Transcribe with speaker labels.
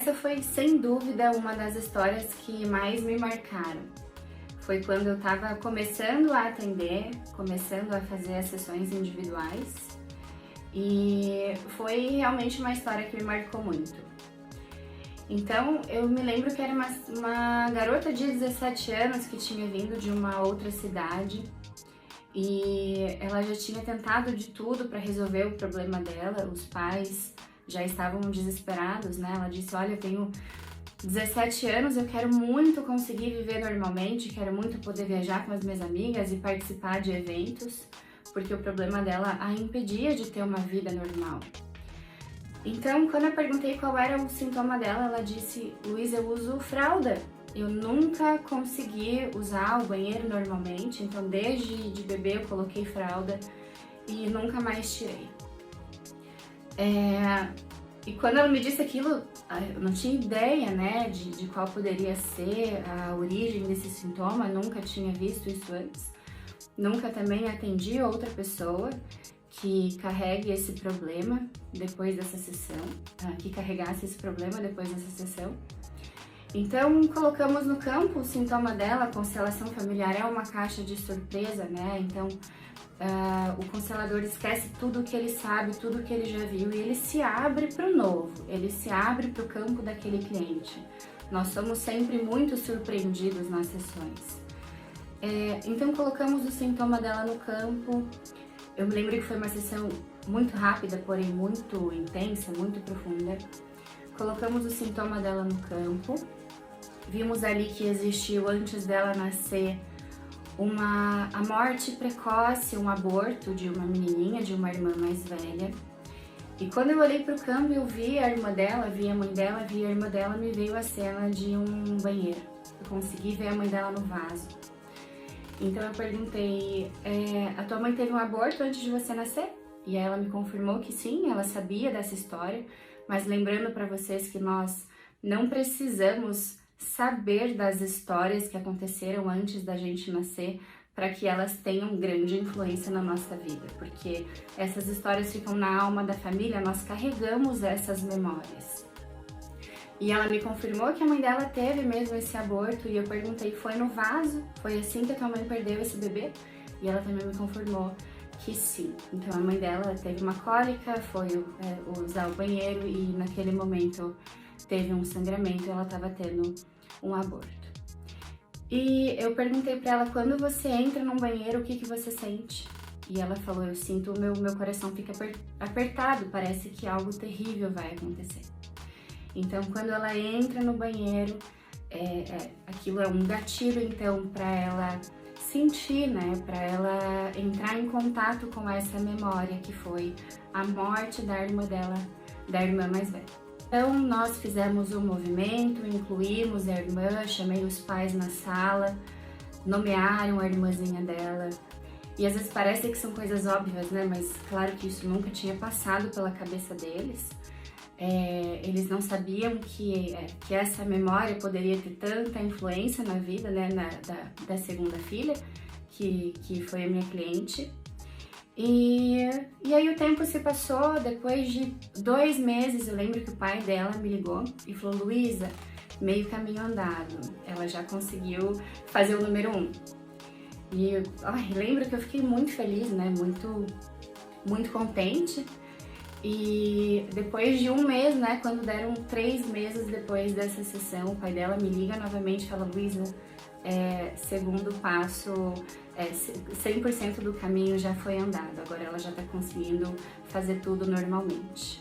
Speaker 1: Essa foi, sem dúvida, uma das histórias que mais me marcaram. Foi quando eu estava começando a atender, começando a fazer as sessões individuais, e foi realmente uma história que me marcou muito. Então, eu me lembro que era uma garota de 17 anos que tinha vindo de uma outra cidade e ela já tinha tentado de tudo para resolver o problema dela. Os pais já estavam desesperados, né? Ela disse: olha, eu tenho 17 anos, eu quero muito conseguir viver normalmente, quero muito poder viajar com as minhas amigas e participar de eventos, porque o problema dela a impedia de ter uma vida normal. Então, quando eu perguntei qual era o sintoma dela, ela disse: Luísa, eu uso fralda. Eu nunca consegui usar o banheiro normalmente, então desde de bebê eu coloquei fralda e nunca mais tirei. E quando ela me disse aquilo, eu não tinha ideia, né, de qual poderia ser a origem desse sintoma, nunca tinha visto isso antes. Nunca também atendi outra pessoa que carregue esse problema depois dessa sessão, que carregasse esse problema depois dessa sessão. Então, colocamos no campo o sintoma dela. A constelação familiar é uma caixa de surpresa, né? Então, o constelador esquece tudo o que ele sabe, tudo o que ele já viu, e ele se abre para o novo, ele se abre para o campo daquele cliente. Nós somos sempre muito surpreendidos nas sessões. Então, colocamos o sintoma dela no campo. Eu me lembro que foi uma sessão muito rápida, porém muito intensa, muito profunda. Colocamos o sintoma dela no campo. Vimos ali que existiu, antes dela nascer, a morte precoce, um aborto de uma menininha, de uma irmã mais velha. E quando eu olhei para o campo, eu vi a irmã dela, vi a mãe dela, vi a irmã dela, me veio a cena de um banheiro. Eu consegui ver a mãe dela no vaso. Então eu perguntei: a tua mãe teve um aborto antes de você nascer? E ela me confirmou que sim, ela sabia dessa história, mas lembrando para vocês que nós não precisamos saber das histórias que aconteceram antes da gente nascer para que elas tenham grande influência na nossa vida, porque essas histórias ficam na alma da família, nós carregamos essas memórias. E ela me confirmou que a mãe dela teve mesmo esse aborto, e eu perguntei: foi no vaso? Foi assim que a tua mãe perdeu esse bebê? E ela também me confirmou que sim. Então a mãe dela teve uma cólica, foi usar o banheiro e naquele momento teve um sangramento e ela estava tendo um aborto. E eu perguntei para ela: quando você entra num banheiro, o que você sente? E ela falou: eu sinto o meu coração fica apertado, parece que algo terrível vai acontecer. Então, quando ela entra no banheiro, aquilo é um gatilho, então, para ela sentir, né, para ela entrar em contato com essa memória que foi a morte da irmã dela, da irmã mais velha. Então, nós fizemos o movimento, incluímos a irmã, chamei os pais na sala, nomearam a irmãzinha dela. E às vezes parece que são coisas óbvias, né, mas claro que isso nunca tinha passado pela cabeça deles. Eles não sabiam que essa memória poderia ter tanta influência na vida, né, da segunda filha, que foi a minha cliente. E aí o tempo se passou. Depois de 2 meses, eu lembro que o pai dela me ligou e falou: Luísa, meio caminho andado, ela já conseguiu fazer o número 1. E lembro que eu fiquei muito feliz, né, muito contente. E depois de 1 mês, né, quando deram 3 meses depois dessa sessão, o pai dela me liga novamente e fala: Luísa, segundo passo, 100% do caminho já foi andado, agora ela já tá conseguindo fazer tudo normalmente.